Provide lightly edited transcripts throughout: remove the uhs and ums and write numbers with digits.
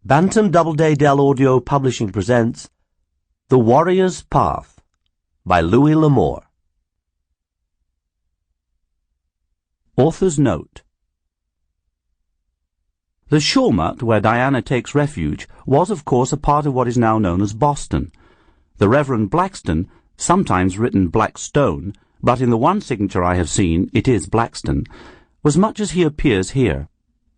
Bantam Doubleday Dell Audio Publishing presents The Warrior's Path by Louis L'Amour. Author's Note. The Shawmut, where Diana takes refuge, was of course a part of what is now known as Boston. The Reverend Blackstone, sometimes written Blackstone, but in the one signature I have seen it is Blackstone, was much as he appears here.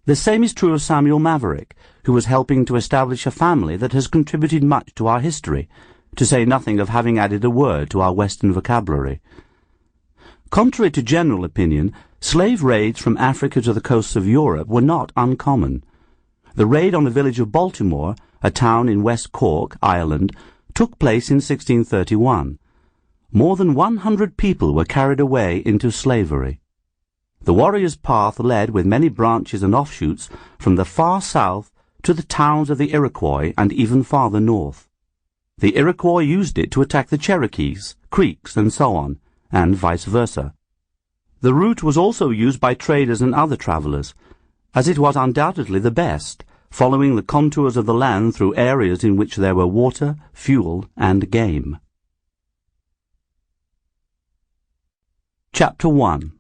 The same is true of Samuel Maverick, who was helping to establish a family that has contributed much to our history, to say nothing of having added a word to our Western vocabulary. Contrary to general opinion, slave raids from Africa to the coasts of Europe were not uncommon. The raid on the village of Baltimore, a town in West Cork, Ireland, took place in 1631. More than 100 people were carried away into slavery. The warrior's path led with many branches and offshoots from the far south to the towns of the Iroquois and even farther north. The Iroquois used it to attack the Cherokees, Creeks, and so on, and vice versa. The route was also used by traders and other travelers, as it was undoubtedly the best, following the contours of the land through areas in which there were water, fuel, and game. Chapter 1.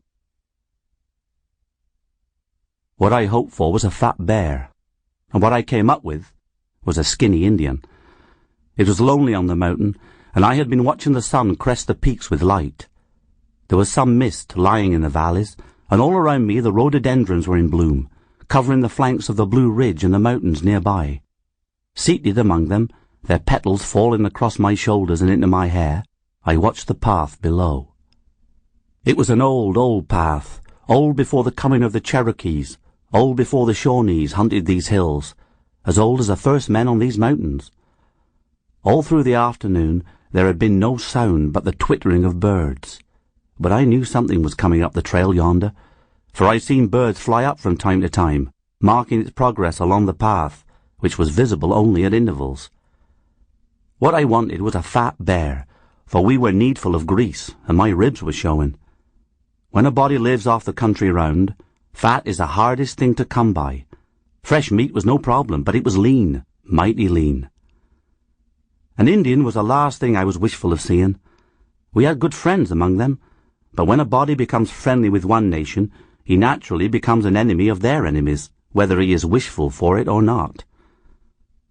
What I hoped for was a fat bear, and what I came up with was a skinny Indian. It was lonely on the mountain, and I had been watching the sun crest the peaks with light. There was some mist lying in the valleys, and all around me the rhododendrons were in bloom, covering the flanks of the Blue Ridge and the mountains nearby. Seated among them, their petals falling across my shoulders and into my hair, I watched the path below. It was an old path, old before the coming of the Cherokees, old before the Shawnees hunted these hills, as old as the first men on these mountains. All through the afternoon there had been no sound but the twittering of birds, but I knew something was coming up the trail yonder, for I'd seen birds fly up from time to time, marking its progress along the path, which was visible only at intervals. What I wanted was a fat bear, for we were needful of grease, and my ribs were showing. When a body lives off the country round, fat is the hardest thing to come by. Fresh meat was no problem, but it was lean, mighty lean. An Indian was the last thing I was wishful of seeing. We had good friends among them, but when a body becomes friendly with one nation, he naturally becomes an enemy of their enemies, whether he is wishful for it or not.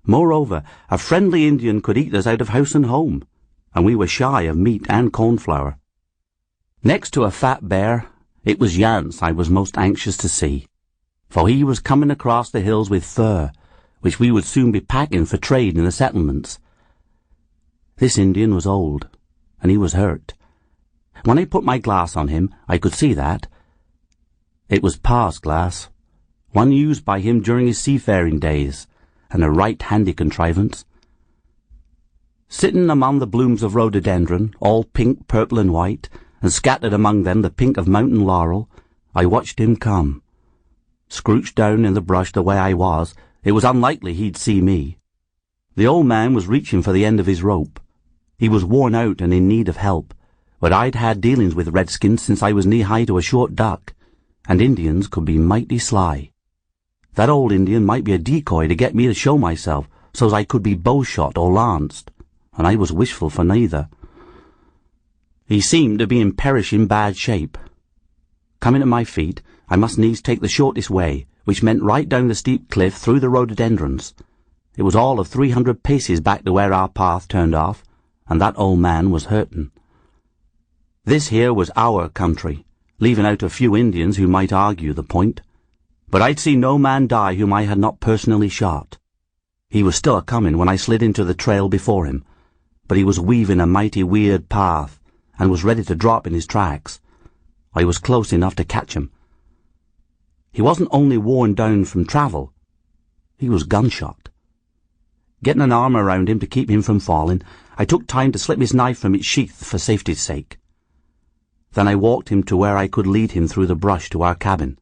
Moreover, a friendly Indian could eat us out of house and home, and we were shy of meat and cornflour. Next to a fat bear, it was Yance I was most anxious to see, for he was coming across the hills with fur, which we would soon be packing for trade in the settlements. This Indian was old, and he was hurt. When I put my glass on him, I could see that. It was Pa's glass, one used by him during his seafaring days, and a right handy contrivance. Sitting among the blooms of rhododendron, all pink, purple, and white, and scattered among them the pink of mountain laurel, I watched him come. Scrooched down in the brush the way I was, it was unlikely he'd see me. The old man was reaching for the end of his rope. He was worn out and in need of help, but I'd had dealings with redskins since I was knee-high to a short duck, and Indians could be mighty sly. That old Indian might be a decoy to get me to show myself, so's I could be bow-shot or lanced, and I was wishful for neither. He seemed to be in perishing bad shape. Coming to my feet, I must needs take the shortest way, which meant right down the steep cliff through the rhododendrons. It was all of 300 paces back to where our path turned off, and that old man was hurting. This here was our country, leaving out a few Indians who might argue the point, but I'd seen no man die whom I had not personally shot. He was still a-coming when I slid into the trail before him, but he was weaving a mighty weird path, and was ready to drop in his tracks. I was close enough to catch him. He wasn't only worn down from travel, he was gunshot. Getting an arm around him to keep him from falling, I took time to slip his knife from its sheath for safety's sake. Then I walked him to where I could lead him through the brush to our cabin.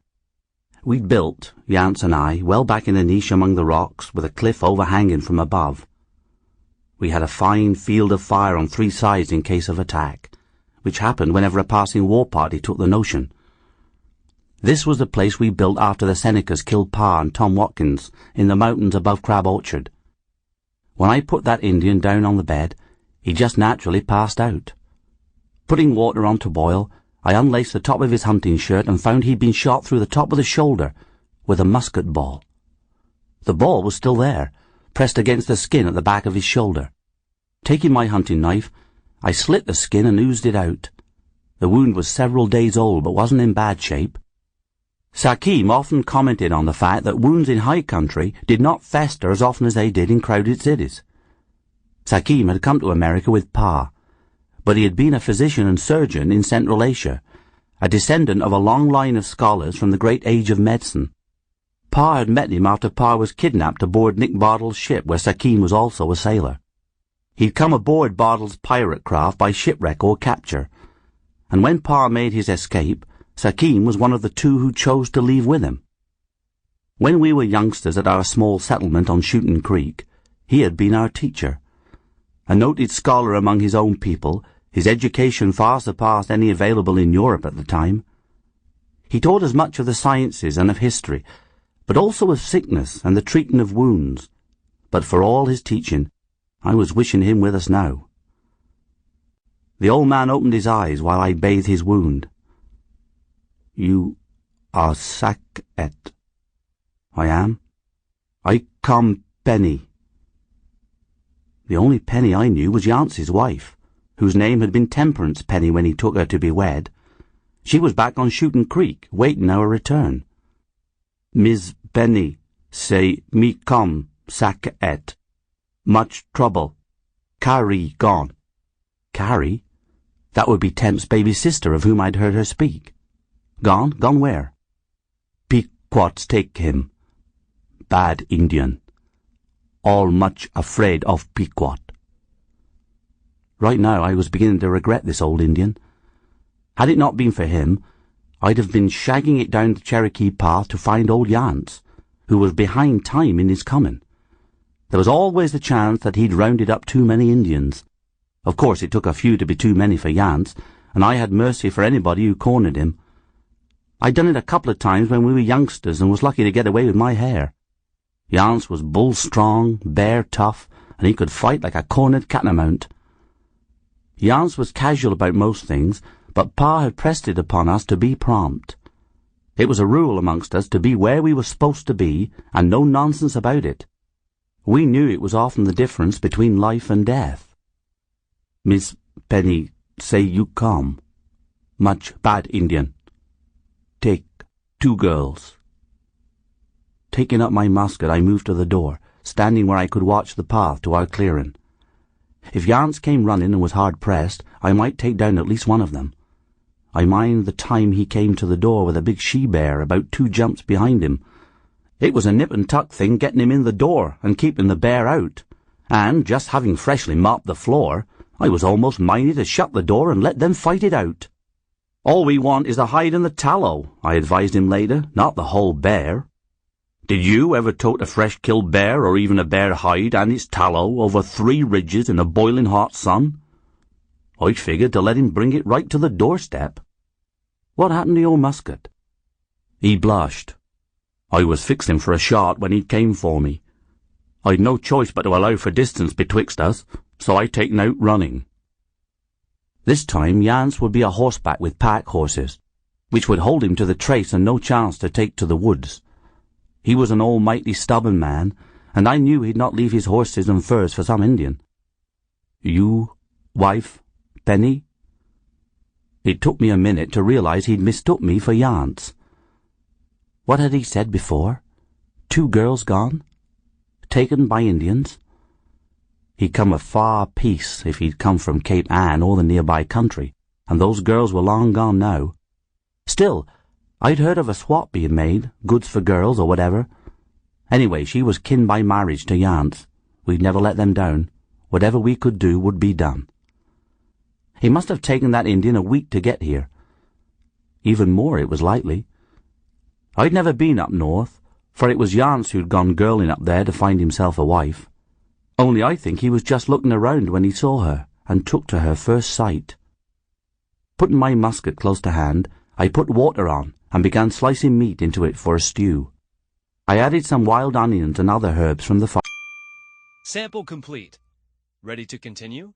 We'd built, Yance and I, well back in a niche among the rocks, with a cliff overhanging from above. We had a fine field of fire on 3 sides in case of attack, which happened whenever a passing war party took the notion. This was the place we built after the Senecas killed Pa and Tom Watkins in the mountains above Crab Orchard. When I put that Indian down on the bed, he just naturally passed out. Putting water on to boil, I unlaced the top of his hunting shirt and found he'd been shot through the top of the shoulder with a musket ball. The ball was still there, pressed against the skin at the back of his shoulder. Taking my hunting knife, I slit the skin and oozed it out. The wound was several days old, but wasn't in bad shape. Sakim often commented on the fact that wounds in high country did not fester as often as they did in crowded cities. Sakim had come to America with Pa, but he had been a physician and surgeon in Central Asia, a descendant of a long line of scholars from the great age of medicine. Pa had met him after Pa was kidnapped aboard Nick Bartle's ship, where Sakim was also a sailor. He'd come aboard Bartle's pirate craft by shipwreck or capture, and when Pa made his escape, Sakim was one of the two who chose to leave with him. When we were youngsters at our small settlement on Shootin' Creek, he had been our teacher. A noted scholar among his own people, his education far surpassed any available in Europe at the time. He taught us much of the sciences and of history, but also of sickness and the treating of wounds. But for all his teaching, I was wishing him with us now. The old man opened his eyes while I bathed his wound. "You are Sackett." "I am. I come Penny." The only Penny I knew was Yance's wife, whose name had been Temperance Penny when he took her to be wed. She was back on Shootin' Creek, waiting our return. "Miss Penny, say me come Sackett. Much trouble. Carrie gone." Carrie? That would be Temp's baby sister of whom I'd heard her speak. Gone? Gone where? "Pequots take him. Bad Indian. All much afraid of Pequot." Right now I was beginning to regret this old Indian. Had it not been for him, I'd have been shagging it down the Cherokee path to find old Yance, who was behind time in his coming. There was always the chance that he'd rounded up too many Indians. Of course it took a few to be too many for Yance, and I had mercy for anybody who cornered him. I'd done it a couple of times when we were youngsters and was lucky to get away with my hair. Yance was bull-strong, bear-tough, and he could fight like a cornered catamount. Yance was casual about most things, but Pa had pressed it upon us to be prompt. It was a rule amongst us to be where we were supposed to be, and no nonsense about it. We knew it was often the difference between life and death. "Miss Penny, say you come. Much bad Indian. Take 2 girls." Taking up my musket, I moved to the door, standing where I could watch the path to our clearing. If Yance came running and was hard-pressed, I might take down at least one of them. I mind the time he came to the door with a big she-bear about 2 jumps behind him. It was a nip-and-tuck thing getting him in the door and keeping the bear out, and, just having freshly mopped the floor, I was almost minded to shut the door and let them fight it out. "All we want is the hide and the tallow," I advised him later, "not the whole bear. Did you ever tote a fresh-killed bear or even a bear hide and its tallow over 3 ridges in a boiling hot sun?" I figured to let him bring it right to the doorstep. "What happened to your musket?" He blushed. "I was fixing for a shot when he came for me. I'd no choice but to allow for distance betwixt us, so I taken out running." This time Yance would be a horseback with pack horses, which would hold him to the trace and no chance to take to the woods. He was an almighty stubborn man, and I knew he'd not leave his horses and furs for some Indian. "You, wife, Penny?" It took me a minute to realize he'd mistook me for Yance. What had he said before? 2 girls gone? Taken by Indians? He'd come a far piece if he'd come from Cape Ann or the nearby country, and those girls were long gone now. Still, I'd heard of a swap being made, goods for girls or whatever. Anyway, she was kin by marriage to Yance. We'd never let them down. Whatever we could do would be done. He must have taken that Indian a week to get here. Even more, it was likely. I'd never been up north, for it was Yance who'd gone girling up there to find himself a wife. Only I think he was just looking around when he saw her, and took to her first sight. Putting my musket close to hand, I put water on, and began slicing meat into it for a stew. I added some wild onions and other herbs from the farm. Sample complete. Ready to continue?